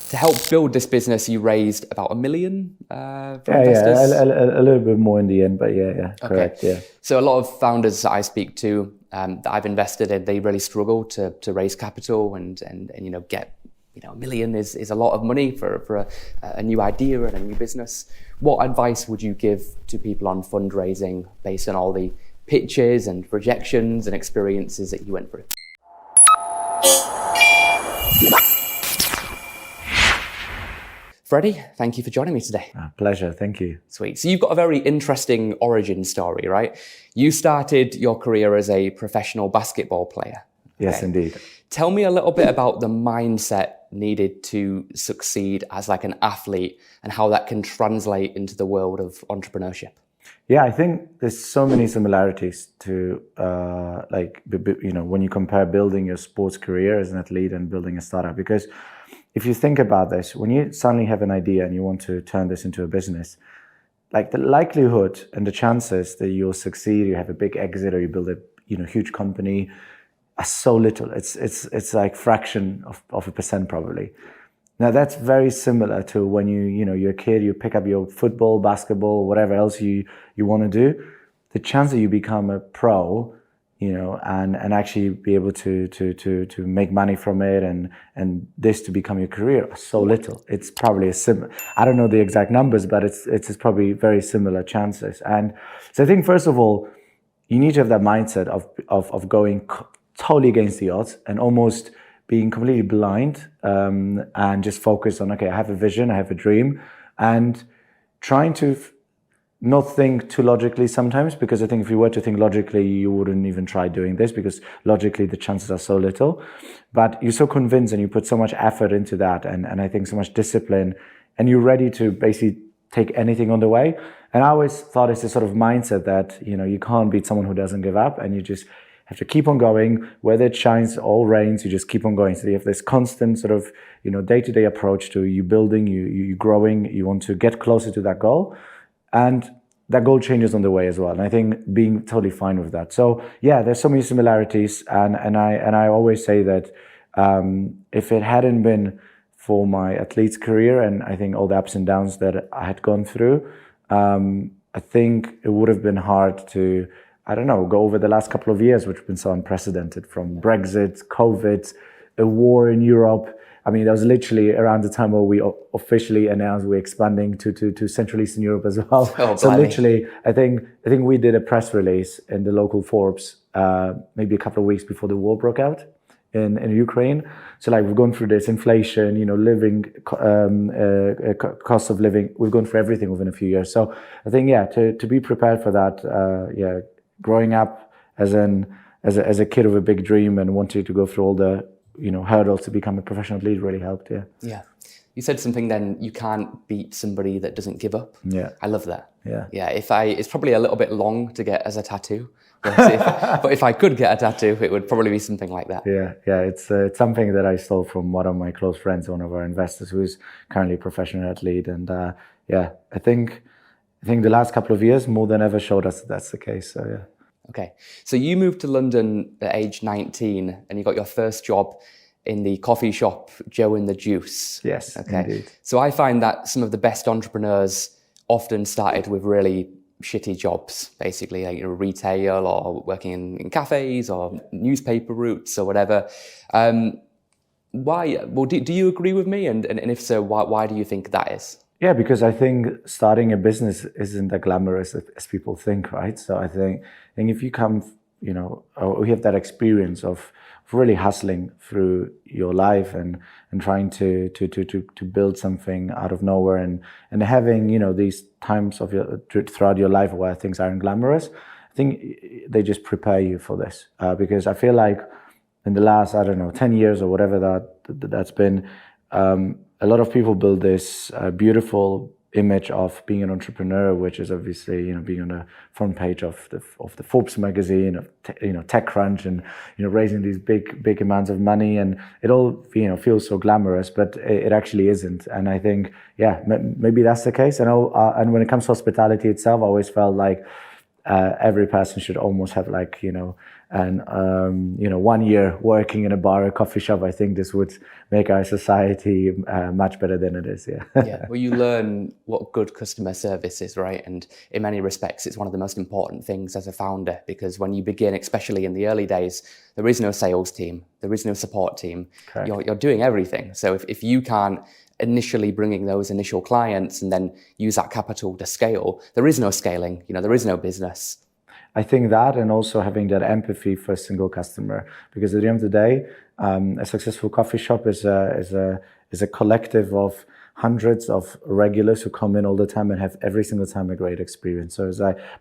To help build this business, you raised about $1 million from investors? A little bit more in the end, but yeah, correct, yeah. So a lot of founders that I speak to, that I've invested in, they really struggle to raise capital and get, $1 million is a lot of money for a new idea and a new business. What advice would you give to people on fundraising based on all the pitches and projections and experiences that you went through? Freddie, thank you for joining me today. Pleasure, thank you. Sweet. So you've got a very interesting origin story, right? You started your career as a professional basketball player. Yes, indeed. Tell me a little bit about the mindset needed to succeed as like an athlete and how that can translate into the world of entrepreneurship. Yeah, I think there's so many similarities to when you compare building your sports career as an athlete and building a startup. Because if you think about this, when you suddenly have an idea and you want to turn this into a business, like the likelihood and the chances that you'll succeed, you have a big exit or you build a huge company, are so little. It's like fraction of a percent probably. Now that's very similar to when you're a kid, you pick up your football, basketball, whatever else you want to do. The chance that you become a pro, and actually be able to make money from it and this to become your career are so little. It's probably I don't know the exact numbers, but it's probably very similar chances. And so I think first of all, you need to have that mindset of going totally against the odds and almost being completely blind and just focus on, okay, I have a vision, I have a dream, and trying to not think too logically sometimes, because I think if you were to think logically, you wouldn't even try doing this because logically the chances are so little. But you're so convinced and you put so much effort into that and I think so much discipline, and you're ready to basically take anything on the way. And I always thought it's a sort of mindset that, you can't beat someone who doesn't give up, and you just have to keep on going, whether it shines or rains, you just keep on going. So you have this constant sort of, day-to-day approach to you building, you growing, you want to get closer to that goal. And that goal changes on the way as well. And I think being totally fine with that. So yeah, there's so many similarities. And I always say that if it hadn't been for my athlete's career and I think all the ups and downs that I had gone through, I think it would have been hard to, go over the last couple of years, which have been so unprecedented, from Brexit, COVID, a war in Europe. I mean, that was literally around the time where we officially announced we're expanding to Central Eastern Europe as well. Oh, so literally, I think we did a press release in the local Forbes maybe a couple of weeks before the war broke out in Ukraine. So like we've gone through this inflation, living cost of living. We've gone through everything within a few years. So I think to be prepared for that, growing up as a kid with a big dream and wanting to go through all the hurdles to become a professional athlete really helped. Yeah. You said something then, you can't beat somebody that doesn't give up. Yeah. I love that. Yeah. It's probably a little bit long to get as a tattoo, but if I could get a tattoo, it would probably be something like that. Yeah. It's something that I stole from one of my close friends, one of our investors, who is currently a professional athlete. And I think the last couple of years more than ever showed us that that's the case. So yeah. Okay. So you moved to London at age 19 and you got your first job in the coffee shop, Joe and the Juice. Yes, okay. Indeed. So I find that some of the best entrepreneurs often started with really shitty jobs, basically, like retail or working in cafes or newspaper routes or whatever. Why? Well, do you agree with me? And if so, why do you think that is? Yeah, because I think starting a business isn't as glamorous as people think, right? So I think if you come, or you have that experience of really hustling through your life and trying to build something out of nowhere and having, these times throughout your life where things aren't glamorous, I think they just prepare you for this. Because I feel like in the last, 10 years or whatever that's been, a lot of people build this beautiful image of being an entrepreneur, which is obviously, being on the front page of the Forbes magazine, of TechCrunch, and raising these big amounts of money, and it all feels so glamorous, but it actually isn't. And I think maybe that's the case. And when it comes to hospitality itself, I always felt like every person should almost have and 1 year working in a bar or coffee shop, I think this would make our society much better than it is. Yeah. Yeah. Well, you learn what good customer service is, right? And in many respects, it's one of the most important things as a founder, because when you begin, especially in the early days, there is no sales team, there is no support team. Correct. You're doing everything. So if you can't initially bringing those initial clients and then use that capital to scale, there is no scaling. There is no business. I think that, and also having that empathy for a single customer, because at the end of the day, a successful coffee shop is a collective of hundreds of regulars who come in all the time and have every single time a great experience. So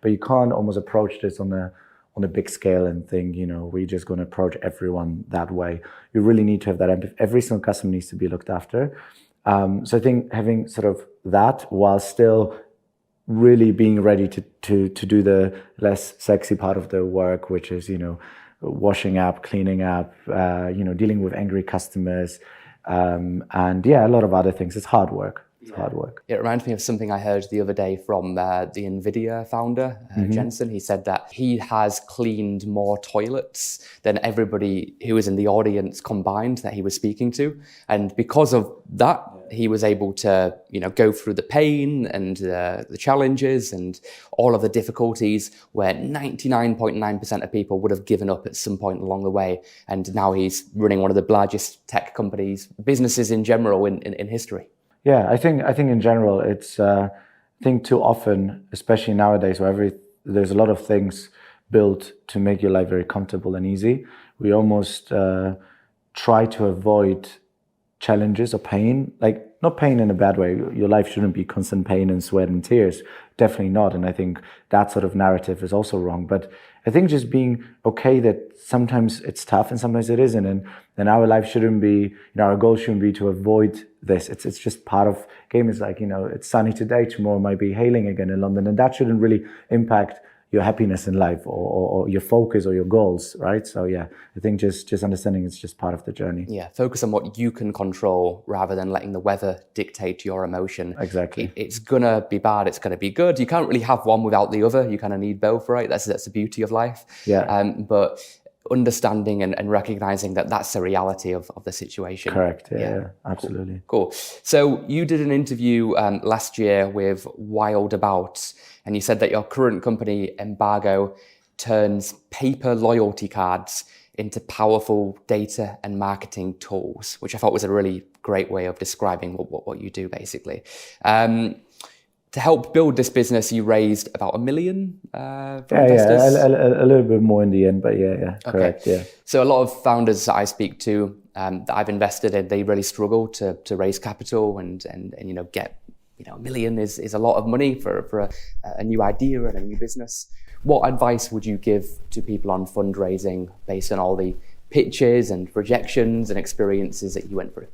but you can't almost approach this on a big scale and think, we're just going to approach everyone that way. You really need to have that empathy. Every single customer needs to be looked after. So I think having sort of that while still really being ready to do the less sexy part of the work, which is, washing up, cleaning up, dealing with angry customers, and a lot of other things. It's hard work. It's hard work. It reminds me of something I heard the other day from the NVIDIA founder, Jensen. He said that he has cleaned more toilets than everybody who was in the audience combined that he was speaking to. And because of that, he was able to, go through the pain and the challenges and all of the difficulties where 99.9% of people would have given up at some point along the way. And now he's running one of the largest tech companies, businesses in general in history. Yeah, I think in general, it's I think too often, especially nowadays, where there's a lot of things built to make your life very comfortable and easy. We almost try to avoid challenges or pain, like not pain in a bad way. Your life shouldn't be constant pain and sweat and tears. Definitely not. And I think that sort of narrative is also wrong. But I think just being okay that sometimes it's tough and sometimes it isn't. And our life shouldn't be, our goal shouldn't be to avoid this. It's just part of game. Is like, it's sunny today, tomorrow might be hailing again in London. And that shouldn't really impact your happiness in life or your focus or your goals, right? So yeah, I think just understanding it's just part of the journey. Yeah, focus on what you can control rather than letting the weather dictate your emotion. Exactly. It's gonna be bad, it's gonna be good. You can't really have one without the other. You kind of need both, right? That's the beauty of life. Yeah. But understanding and recognizing that that's the reality of the situation. Correct. Yeah. Absolutely. Cool. So you did an interview last year with Wild About, and you said that your current company, Embargo, turns paper loyalty cards into powerful data and marketing tools, which I thought was a really great way of describing what you do, basically. To help build this business, you raised about $1 million from investors? A little bit more in the end, but correct, okay. So a lot of founders that I speak to, that I've invested in, they really struggle to raise capital and get, $1 million is a lot of money for a new idea and a new business. What advice would you give to people on fundraising based on all the pitches and projections and experiences that you went through?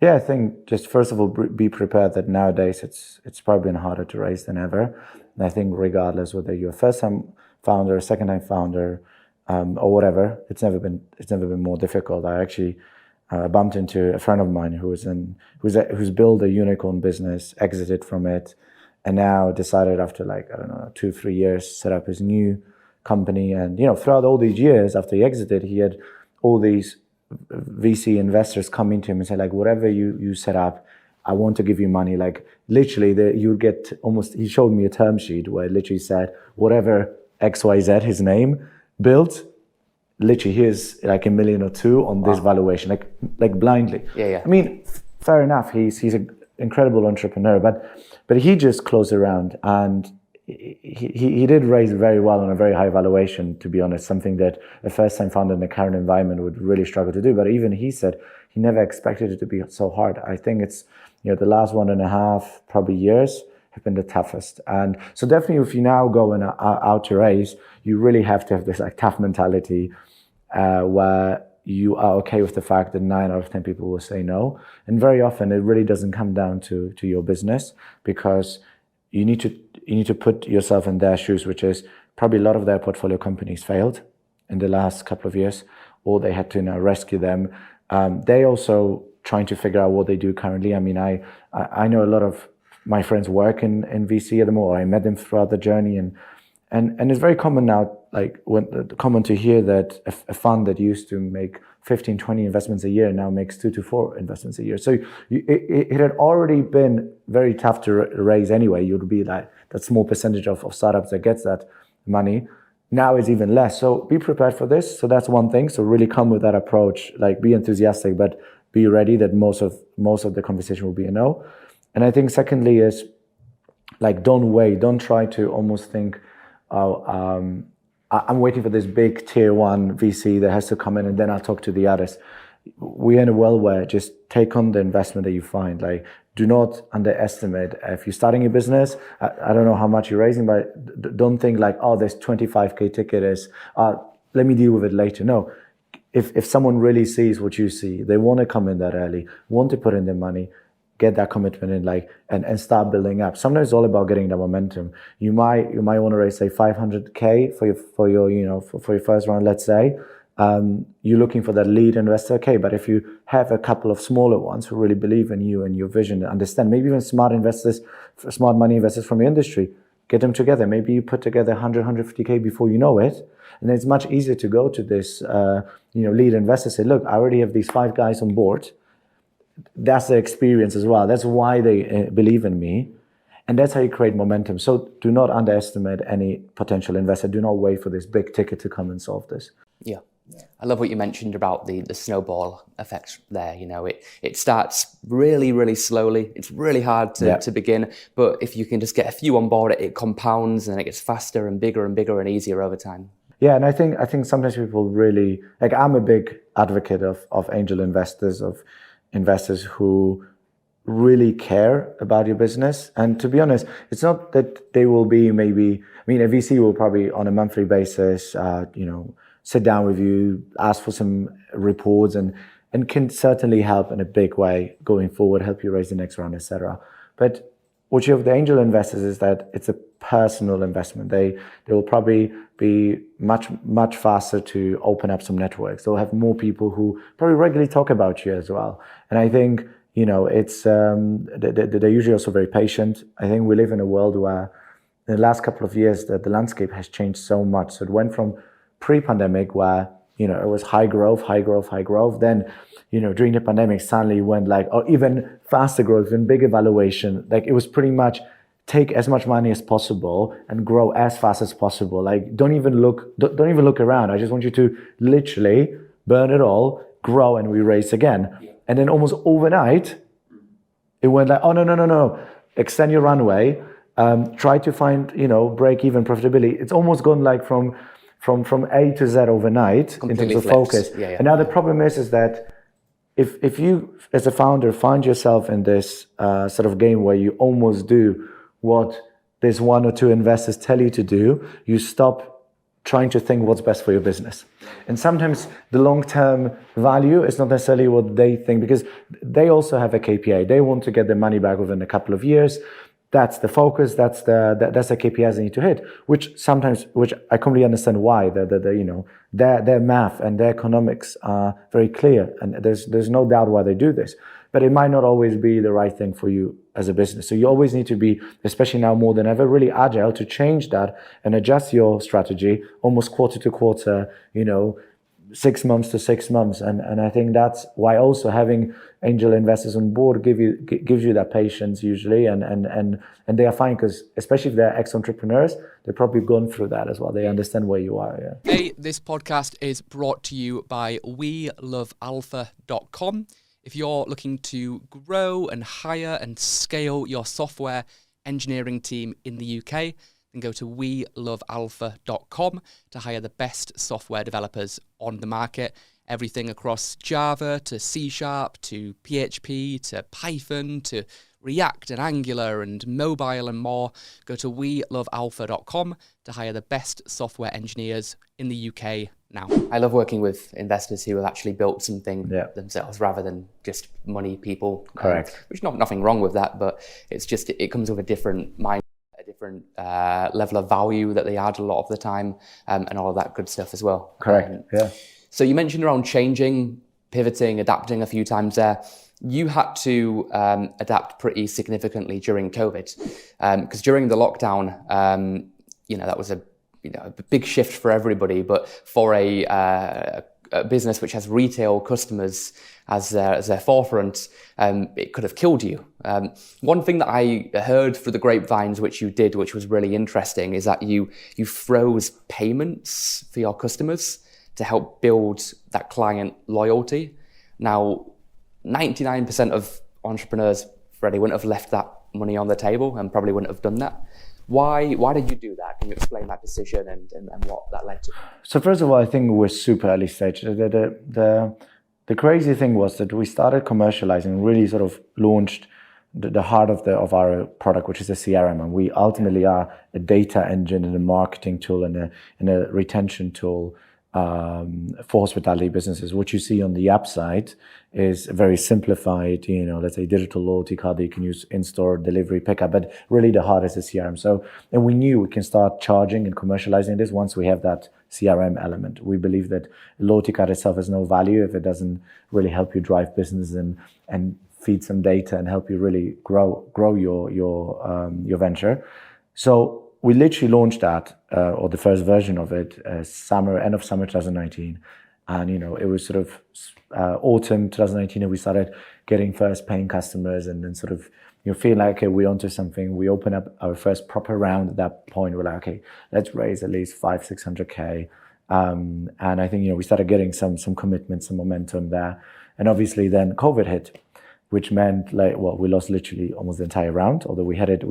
Yeah, I think just first of all, be prepared that nowadays it's probably been harder to raise than ever. And I think regardless whether you're a first-time founder, second-time founder, or whatever, it's never been more difficult. I actually bumped into a friend of mine who's built a unicorn business, exited from it, and now decided after 2-3 years set up his new company. And throughout all these years after he exited, he had all these VC investors come into him and say, whatever you set up, I want to give you money. Literally, you get almost, he showed me a term sheet where it literally said, whatever XYZ, his name, built, literally here's $1 million or $2 million on this valuation, like blindly. Yeah. I mean, fair enough. He's an incredible entrepreneur, but he just closed around and he did raise very well on a very high valuation, to be honest, something that a first-time founder in the current environment would really struggle to do. But even he said he never expected it to be so hard. I think it's, the last 1.5 probably years have been the toughest. And so definitely if you now go out to raise, you really have to have this tough mentality where you are okay with the fact that 9 out of 10 people will say no. And very often it really doesn't come down to your business, because you need to put yourself in their shoes, which is probably a lot of their portfolio companies failed in the last couple of years, or they had to now rescue them. They also trying to figure out what they do currently. I mean, I know a lot of my friends work in VC at the moment. I met them throughout the journey, and it's very common now. common to hear that a fund that used to make 15, 20 investments a year now makes 2 to 4 investments a year. So it had already been very tough to raise anyway. You'd be like that small percentage of startups that gets that money. Now it's even less. So be prepared for this. So that's one thing. So really come with that approach, like be enthusiastic, but be ready that most of the conversation will be a no. And I think secondly is like, don't wait. Don't try to almost think, I'm waiting for this big tier 1 VC that has to come in and then I'll talk to the others. We're in a world where just take on the investment that you find. Like, do not underestimate. If you're starting a business, I don't know how much you're raising, but don't think like, oh, this 25K ticket is, let me deal with it later. No. If someone really sees what you see, they want to come in that early, want to put in their money, get that commitment in, like, and start building up. Sometimes it's all about getting the momentum. You might want to raise, say, 500K for your first round, let's say. You're looking for that lead investor, okay, but if you have a couple of smaller ones who really believe in you and your vision and understand, maybe even smart money investors from your industry, get them together. Maybe you put together 100, 150K before you know it, and it's much easier to go to this lead investor, say, look, I already have these 5 guys on board. That's their experience as well. That's why they believe in me. And that's how you create momentum. So do not underestimate any potential investor. Do not wait for this big ticket to come and solve this. Yeah. I love what you mentioned about the snowball effect there. It starts really, really slowly. It's really hard to begin. But if you can just get a few on board, it compounds and it gets faster and bigger and easier over time. Yeah, and I think sometimes people really, like, I'm a big advocate of angel investors, of investors who really care about your business. And to be honest, it's not that they will be a VC will probably on a monthly basis, sit down with you, ask for some reports and can certainly help in a big way going forward, help you raise the next round, etc. But what you have the angel investors is that it's a personal investment. They will probably be much faster to open up some networks. They'll have more people who probably regularly talk about you as well. And I think, it's they're usually also very patient. I think we live in a world where in the last couple of years that the landscape has changed so much. So it went from pre-pandemic where, it was high growth. Then, during the pandemic, suddenly went even faster growth and bigger valuation. Like, it was pretty much take as much money as possible and grow as fast as possible. Like, don't even look around. I just want you to literally burn it all, grow, and we raise again. Yeah. And then almost overnight, it went like, oh, no. Extend your runway. Try to find, break-even profitability. It's almost gone like from A to Z overnight completely in terms of focus. Yeah. And now the problem is that if you, as a founder, find yourself in this sort of game where you almost do what this 1 or 2 investors tell you to do, you stop trying to think what's best for your business. And sometimes the long-term value is not necessarily what they think, because they also have a KPI. They want to get their money back within a couple of years. That's the focus. That's the KPIs they need to hit. Which I completely understand why. Their math and their economics are very clear, and there's no doubt why they do this. But it might not always be the right thing for you as a business. So you always need to be, especially now more than ever, really agile to change that and adjust your strategy almost quarter to quarter. 6 months to 6 months, and I think that's why also having angel investors on board gives you that patience usually, and they are fine, because especially if they're ex-entrepreneurs, they've probably gone through that as well. They understand where you are. Yeah. Hey, this podcast is brought to you by WeLoveAlpha.com. If you're looking to grow and hire and scale your software engineering team in the UK, then go to WeLoveAlpha.com to hire the best software developers on the market. Everything across Java to C# to PHP to Python to React and Angular and mobile and more. Go to WeLoveAlpha.com to hire the best software engineers in the UK now. I love working with investors who have actually built something themselves rather than just money people. Correct. Which nothing wrong with that, but it's just it comes with a different mind, a different level of value that they add a lot of the time, and all of that good stuff as well. Correct. Yeah. So you mentioned around changing, pivoting, adapting a few times there. You had to adapt pretty significantly during COVID, because during the lockdown, that was a a big shift for everybody, but for a business which has retail customers as their forefront, it could have killed you. One thing that I heard through the grapevines, which you did, which was really interesting, is that you froze payments for your customers to help build that client loyalty. Now, 99% of entrepreneurs, Freddie, wouldn't have left that money on the table and probably wouldn't have done that. Why did you do that? Can you explain that decision and what that led to? So first of all, I think we're super early stage. The crazy thing was that we started commercializing, really sort of launched the heart of our product, which is a CRM, and we ultimately are a data engine and a marketing tool and a retention tool for hospitality businesses. What you see on the app side is a very simplified, let's say digital loyalty card that you can use in-store, delivery, pickup, but really the heart is the CRM. So, and we knew we can start charging and commercializing this once we have that CRM element. We believe that a loyalty card itself has no value if it doesn't really help you drive business and feed some data and help you really grow your venture. So we literally launched that, or the first version of it, end of summer 2019. And, it was sort of autumn 2019, and we started getting first paying customers and then sort of, feel like, okay, we're onto something. We open up our first proper round at that point. We're like, okay, let's raise at least 500-600K. And I think, we started getting some commitment, some momentum there. And obviously then COVID hit, which meant we lost literally almost the entire round, although we had it.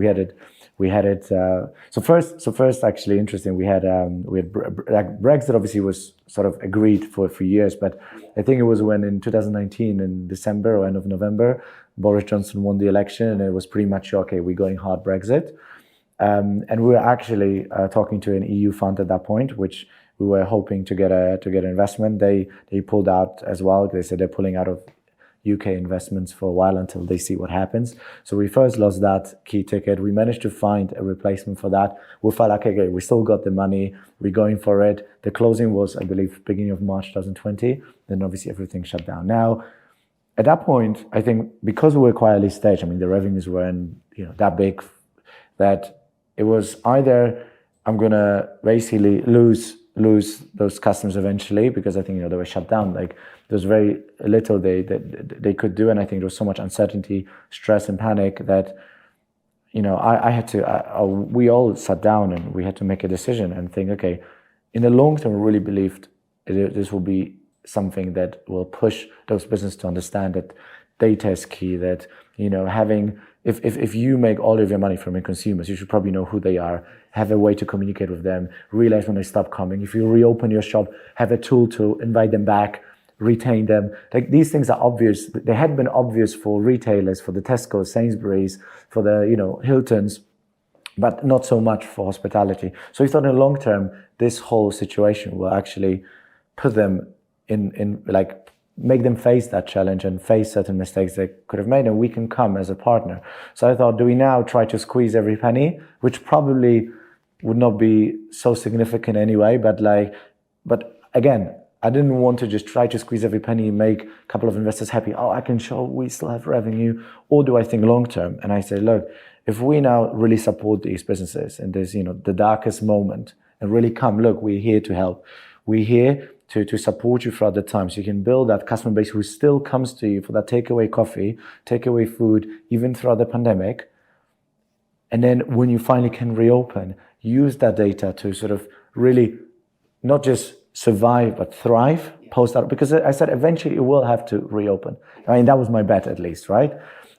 So first, actually interesting. We had Brexit obviously was sort of agreed for years, but I think it was when in 2019 in December or end of November, Boris Johnson won the election, and it was pretty much okay. We're going hard Brexit, and we were actually talking to an EU fund at that point, which we were hoping to get investment. They pulled out as well. They said they're pulling out of UK investments for a while until they see what happens. So we first lost that key ticket. We managed to find a replacement for that. We felt like, okay, we still got the money. We're going for it. The closing was, I believe, beginning of March 2020. Then obviously everything shut down. Now, at that point, I think because we were quite early stage, the revenues weren't that big, that it was either I'm gonna basically lose those customers eventually, because I think they were shut down. Like there was very little they could do, and I think there was so much uncertainty, stress, and panic that I had to. We all sat down and we had to make a decision and think, okay, in the long term, we really believed this will be something that will push those businesses to understand that data is key. That having if you make all of your money from your consumers, you should probably know who they are, have a way to communicate with them, realize when they stop coming. If you reopen your shop, have a tool to invite them back, retain them. Like these things are obvious. They had been obvious for retailers, for the Tesco, Sainsbury's, for the Hiltons, but not so much for hospitality. So we thought in the long term, this whole situation will actually put them in make them face that challenge and face certain mistakes they could have made, and we can come as a partner. So I thought, do we now try to squeeze every penny, which probably would not be so significant anyway, but again, I didn't want to just try to squeeze every penny and make a couple of investors happy. Oh, I can show we still have revenue. Or do I think long term? And I say, look, if we now really support these businesses in this, the darkest moment, and really come, look, we're here to help. We're here to support you throughout the time, so you can build that customer base who still comes to you for that takeaway coffee, takeaway food, even throughout the pandemic. And then when you finally can reopen, use that data to sort of really not just survive, but thrive post out. Because I said eventually it will have to reopen. That was my bet at least, right?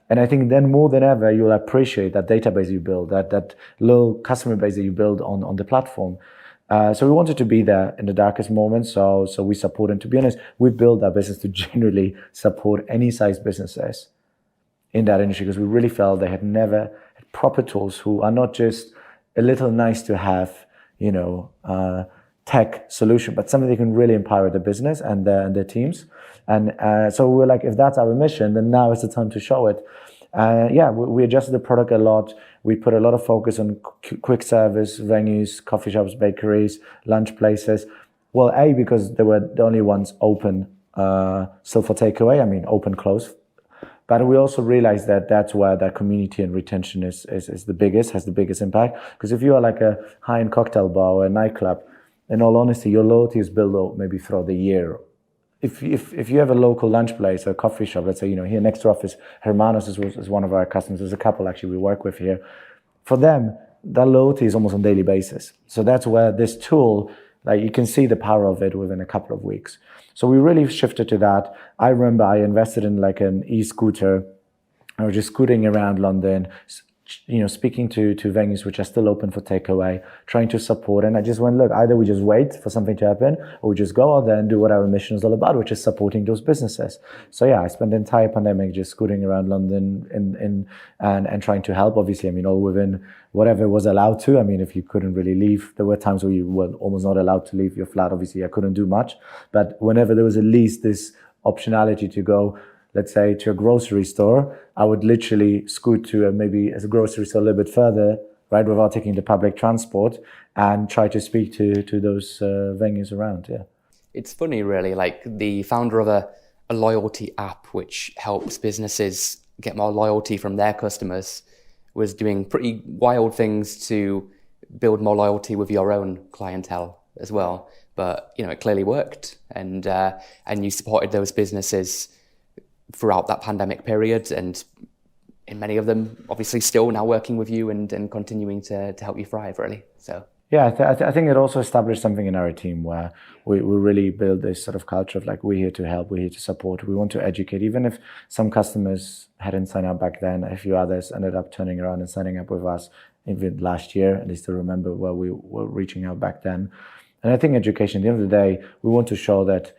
And I think then more than ever, you'll appreciate that database you build, that little customer base that you build on the platform. So we wanted to be there in the darkest moments. So we support, and to be honest, we built our business to generally support any size businesses in that industry, because we really felt they had never had proper tools who are not just a little nice to have, tech solution, but something that can really empower the business and their teams. And so we were like, if that's our mission, then now is the time to show it. We adjusted the product a lot. We put a lot of focus on quick service venues, coffee shops, bakeries, lunch places. Well, because they were the only ones open still for takeaway. Open, close. But we also realize that that's where that community and retention is the biggest, has the biggest impact. Because if you are like a high-end cocktail bar or a nightclub, in all honesty, your loyalty is built up maybe throughout the year. If you have a local lunch place or a coffee shop, let's say, here next to office, Hermanos is one of our customers. There's a couple actually we work with here. For them, that loyalty is almost on a daily basis. So that's where this tool, like you can see the power of it within a couple of weeks. So we really shifted to that. I remember I invested in like an e-scooter. I was just scooting around London, speaking to venues which are still open for takeaway, trying to support. And I just went, look, either we just wait for something to happen, or we just go out there and do what our mission is all about, which is supporting those businesses. So yeah, I spent the entire pandemic just scooting around London and trying to help. Obviously, all within whatever was allowed to. If you couldn't really leave, there were times where you were almost not allowed to leave your flat. Obviously, I couldn't do much. But whenever there was at least this optionality to go, let's say, to a grocery store, I would literally scoot to maybe a grocery store a little bit further, right, without taking the public transport, and try to speak to those venues around, yeah. It's funny, really, like the founder of a loyalty app which helps businesses get more loyalty from their customers was doing pretty wild things to build more loyalty with your own clientele as well. But, it clearly worked, and you supported those businesses throughout that pandemic period, and in many of them obviously still now working with you and continuing to help you thrive, really. So yeah, I think it also established something in our team where we really build this sort of culture of like, we're here to help, we're here to support, we want to educate. Even if some customers hadn't signed up back then, a few others ended up turning around and signing up with us even last year, at least I remember where we were reaching out back then. And I think education, at the end of the day, we want to show that,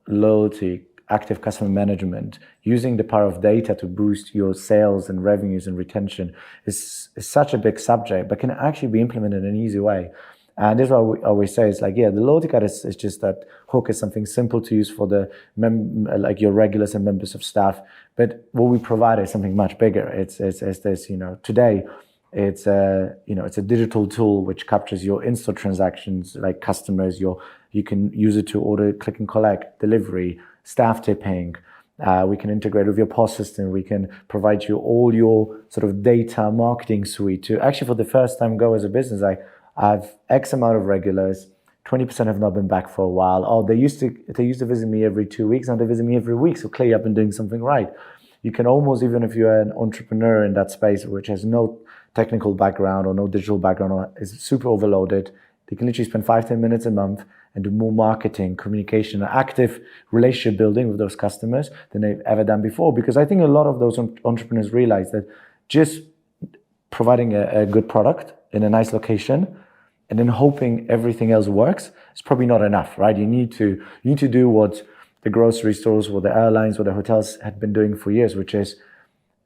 loyalty, active customer management, using the power of data to boost your sales and revenues and retention is such a big subject, but can actually be implemented in an easy way. And this is what we always say, is like, yeah, the loyalty card is just that hook, is something simple to use for the like your regulars and members of staff. But what we provide is something much bigger. It's this, today, it's a digital tool which captures your in-store transactions, like customers, you can use it to order, click and collect, delivery, staff tipping. We can integrate with your POS system. We can provide you all your sort of data marketing suite to actually, for the first time, go as a business. I have X amount of regulars, 20% have not been back for a while. Oh, they used to visit me every 2 weeks. Now they visit me every week. So clearly I've been doing something right. You can almost, even if you're an entrepreneur in that space, which has no technical background or no digital background or is super overloaded, they can literally spend 5-10 minutes a month and do more marketing, communication, active relationship building with those customers than they've ever done before. Because I think a lot of those entrepreneurs realize that just providing a good product in a nice location and then hoping everything else works is probably not enough, right? You need to do what the grocery stores or the airlines or the hotels had been doing for years, which is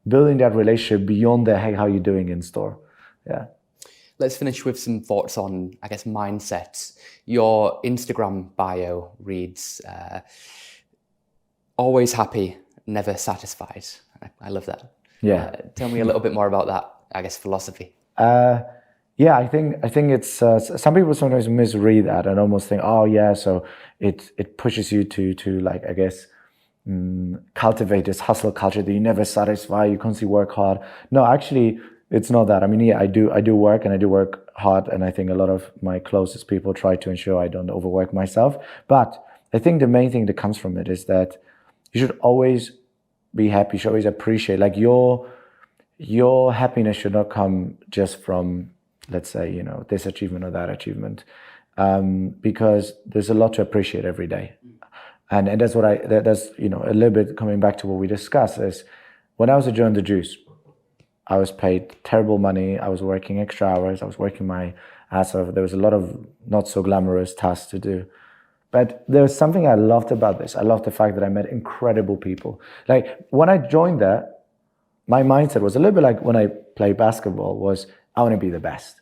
building that relationship beyond the, hey, how you doing in store? Yeah. Let's finish with some thoughts on, I guess, mindsets. Your Instagram bio reads, always happy, never satisfied. I love that. Yeah. Tell me a little bit more about that, I guess, philosophy. Yeah, I think it's some people sometimes misread that and almost think, oh yeah, so it pushes you to like, I guess, cultivate this hustle culture that you never satisfy, you constantly work hard. No, actually, it's not that. Yeah, I do work, and I do work hard, and I think a lot of my closest people try to ensure I don't overwork myself. But I think the main thing that comes from it is that you should always be happy. You should always appreciate. Like your happiness should not come just from, let's say, this achievement or that achievement, because there's a lot to appreciate every day. And that's that's a little bit coming back to what we discussed is when I was a Joe and the Juice, I was paid terrible money. I was working extra hours. I was working my ass off. There was a lot of not so glamorous tasks to do. But there was something I loved about this. I loved the fact that I met incredible people. Like when I joined there, my mindset was a little bit like when I played basketball was, I want to be the best.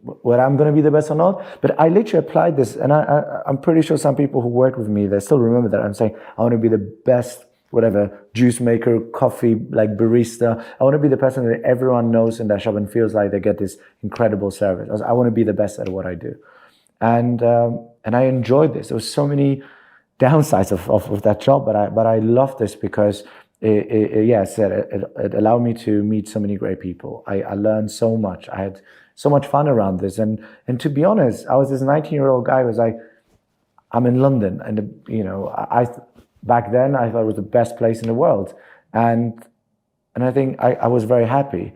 Whether I'm going to be the best or not. But I literally applied this, and I'm pretty sure some people who work with me, they still remember that. I'm saying, I want to be the best, whatever, juice maker, coffee, like barista. I want to be the person that everyone knows in their shop and feels like they get this incredible service. I want to be the best at what I do. And I enjoyed this. There was so many downsides of that job, but I loved this because it allowed me to meet so many great people. I learned so much. I had so much fun around this. And to be honest, I was this 19-year-old guy who was like, I'm in London. And, back then I thought it was the best place in the world. And I think I was very happy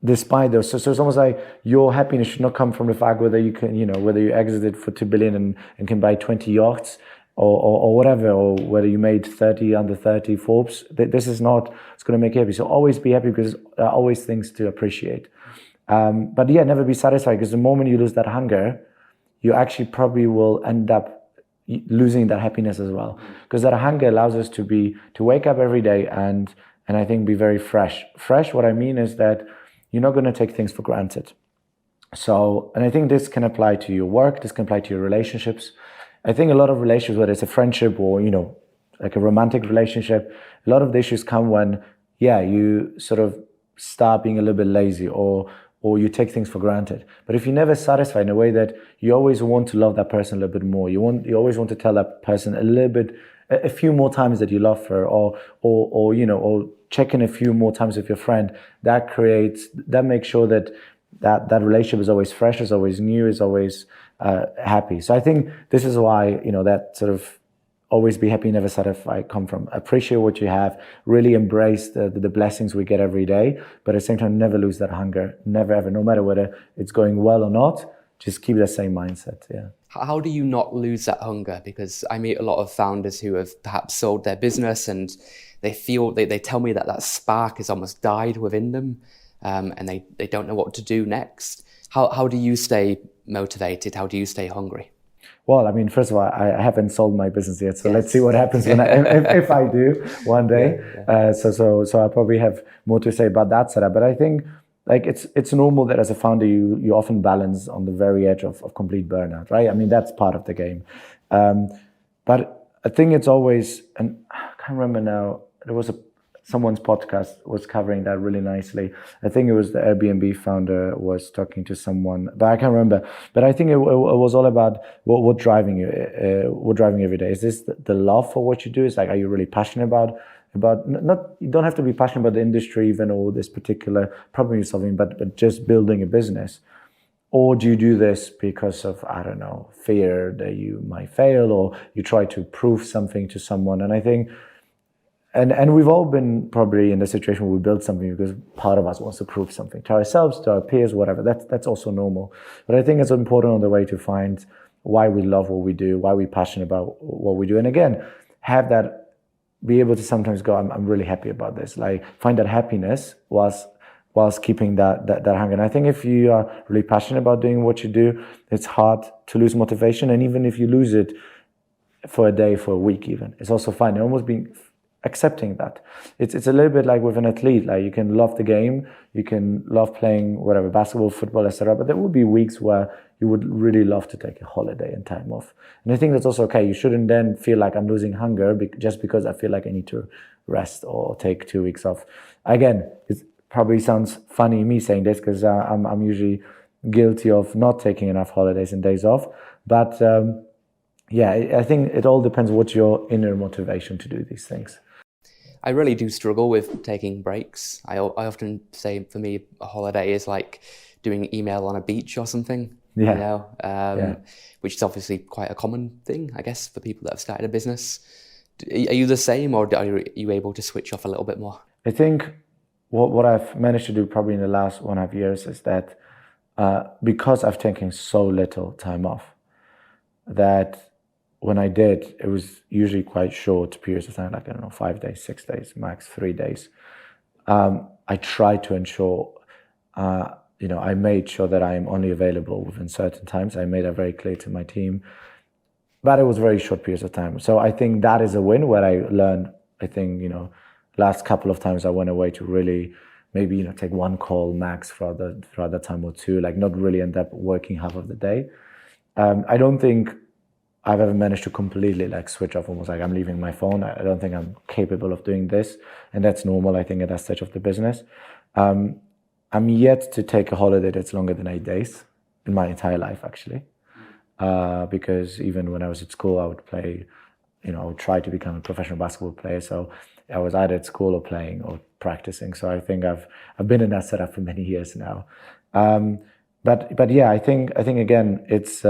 despite those. So it's almost like your happiness should not come from the fact whether you can, whether you exited for 2 billion and can buy 20 yachts or whatever, or whether you made 30 under 30 Forbes. This is not, it's going to make you happy. So always be happy, because there are always things to appreciate. But yeah, never be satisfied, because the moment you lose that hunger, you actually probably will end up losing that happiness as well. Because that hunger allows us to wake up every day and I think be very fresh. Fresh, what I mean is that you're not going to take things for granted. So, and I think this can apply to your work, this can apply to your relationships. I think a lot of relationships, whether it's a friendship or, like a romantic relationship, a lot of the issues come when, you sort of start being a little bit lazy or you take things for granted. But if you're never satisfied in a way that you always want to love that person a little bit more, you always want to tell that person a few more times that you love her, or check in a few more times with your friend, that makes sure that relationship is always fresh, is always new, is always happy. So I think this is why, that sort of always be happy, never satisfied come from. Appreciate what you have, really embrace the blessings we get every day, but at the same time, never lose that hunger, never ever, no matter whether it's going well or not, just keep that same mindset, yeah. How do you not lose that hunger? Because I meet a lot of founders who have perhaps sold their business and they tell me that spark has almost died within them, and they don't know what to do next. How do you stay motivated? How do you stay hungry? Well, I mean, first of all, I haven't sold my business yet, so let's see what happens if I do one day. So I probably have more to say about that setup. But I think like it's normal that as a founder you often balance on the very edge of complete burnout, right? I mean, that's part of the game. But I think it's always, and I can't remember now, there was someone's podcast was covering that really nicely. I think it was the Airbnb founder was talking to someone, but I can't remember. But I think it was all about what driving you every day. Is this the love for what you do? Is like, are you really passionate about not, you don't have to be passionate about the industry even, or this particular problem you're solving, but just building a business? Or do you do this because of, I don't know, fear that you might fail, or you try to prove something to someone? And I think, and we've all been probably in the situation where we build something because part of us wants to prove something to ourselves, to our peers, whatever. That's also normal. But I think it's important on the way to find why we love what we do, why we're passionate about what we do. And again, be able to sometimes go, I'm really happy about this. Like, find that happiness whilst keeping that hunger. And I think if you are really passionate about doing what you do, it's hard to lose motivation. And even if you lose it for a day, for a week even, it's also fine. You're almost being accepting that. It's a little bit like with an athlete. Like, you can love the game, you can love playing whatever, basketball, football, etc. But there will be weeks where you would really love to take a holiday and time off. And I think that's also okay. You shouldn't then feel like I'm losing hunger just because I feel like I need to rest or take 2 weeks off. Again, it probably sounds funny me saying this because I'm usually guilty of not taking enough holidays and days off. But I think it all depends what's your inner motivation to do these things. I really do struggle with taking breaks. I often say, for me, a holiday is like doing email on a beach or something. Which is obviously quite a common thing, I guess, for people that have started a business. Are you the same, or are you able to switch off a little bit more? I think what I've managed to do probably in the last 1.5 years is that because I've taken so little time off, that when I did, it was usually quite short periods of time, like, I don't know, 5 days, 6 days, max 3 days. I tried to ensure, I made sure that I am only available within certain times. I made that very clear to my team. But it was very short periods of time. So I think that is a win where I learned, I think, last couple of times I went away to really maybe, take one call max for the time or two, like not really end up working half of the day. I don't think I've ever managed to completely like switch off, almost like I'm leaving my phone. I don't think I'm capable of doing this. And that's normal, I think, at that stage of the business. I'm yet to take a holiday that's longer than 8 days in my entire life, actually. Because even when I was at school, I would play, I would try to become a professional basketball player. So I was either at school or playing or practicing. So I think I've been in that setup for many years now. But yeah, I think again, it's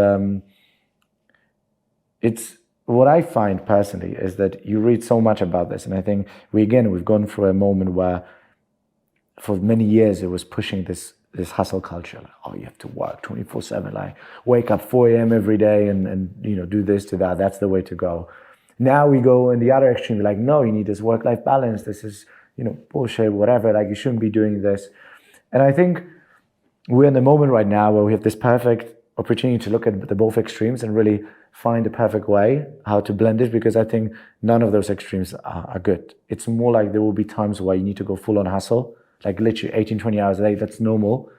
what I find personally is that you read so much about this, and I think we've gone through a moment where for many years it was pushing this hustle culture. Like, oh, you have to work 24/7, like wake up 4 a.m. every day and do this, do that. That's the way to go. Now we go in the other extreme. We're like, no, you need this work-life balance. This is bullshit, whatever. Like, you shouldn't be doing this. And I think we're in the moment right now where we have this perfect opportunity to look at the both extremes and really find the perfect way how to blend it, because I think none of those extremes are good. It's more like there will be times where you need to go full on hustle, like literally 18, 20 hours a day. That's normal.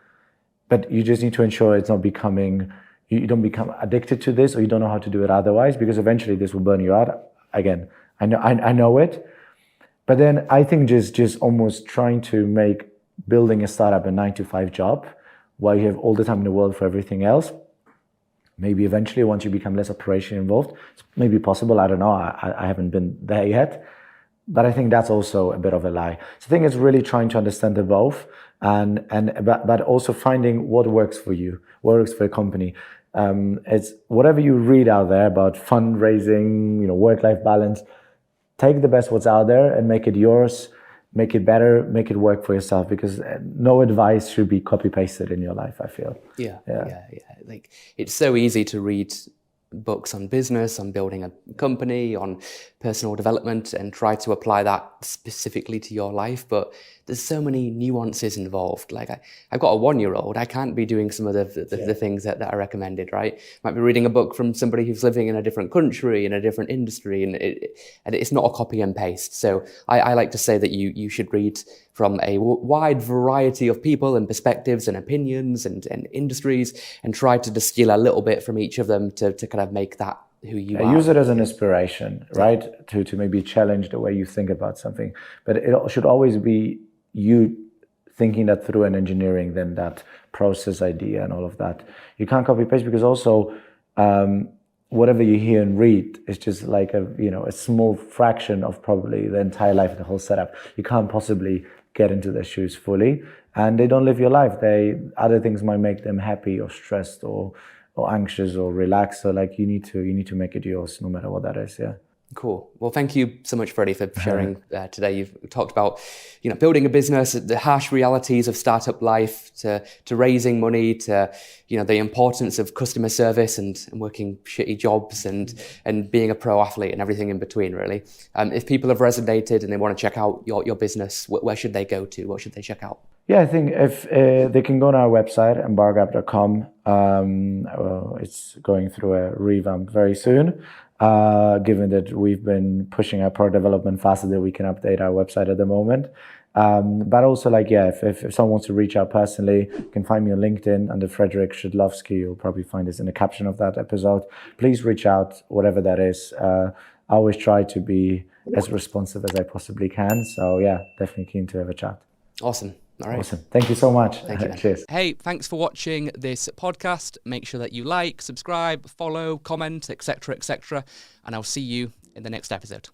But you just need to ensure it's not becoming, you don't become addicted to this, or you don't know how to do it otherwise, because eventually this will burn you out. Again, I know it. But then I think just almost trying to make building a startup a 9-to-5 job while you have all the time in the world for everything else. Maybe eventually, once you become less operationally involved, it's maybe possible. I don't know. I haven't been there yet. But I think that's also a bit of a lie. So I think it's really trying to understand the both, but also finding what works for you, what works for a company. It's whatever you read out there about fundraising, work-life balance. Take the best what's out there and make it yours. Make it better, make it work for yourself, because no advice should be copy-pasted in your life, I feel. Yeah. Like, it's so easy to read books on business, on building a company, on personal development, and try to apply that specifically to your life. But there's so many nuances involved. Like, I've got a 1-year-old. I can't be doing some of the things that are recommended, right? Might be reading a book from somebody who's living in a different country, in a different industry, and it's not a copy and paste. So I like to say that you should read from a wide variety of people and perspectives and opinions and industries, and try to distill a little bit from each of them to kind of make that who you are. Use it as an inspiration, right? To maybe challenge the way you think about something. But it should always be you thinking that through and engineering then that process idea and all of that. You can't copy paste, because also whatever you hear and read is just like a small fraction of probably the entire life of the whole setup. You can't possibly get into their shoes fully, and they don't live your life. Other things might make them happy or stressed or anxious or relaxed. So like you need to make it yours, no matter what that is. Yeah. Cool. Well, thank you so much, Freddie, for sharing today. You've talked about, building a business, the harsh realities of startup life, to raising money, to, the importance of customer service and working shitty jobs and being a pro athlete and everything in between, really. If people have resonated and they want to check out your business, where should they go to? What should they check out? Yeah, I think if they can go on our website, embargo.com. It's going through a revamp very soon. Given that we've been pushing our product development faster than we can update our website at the moment. But also if someone wants to reach out personally, you can find me on LinkedIn under Frederick Szydlowski. You'll probably find this in the caption of that episode. Please reach out, whatever that is. I always try to be as responsive as I possibly can. So yeah, definitely keen to have a chat. Awesome. All right. Awesome. Thank you so much. Thank you. Cheers. Hey, thanks for watching this podcast. Make sure that you like, subscribe, follow, comment, etc., etc. And I'll see you in the next episode.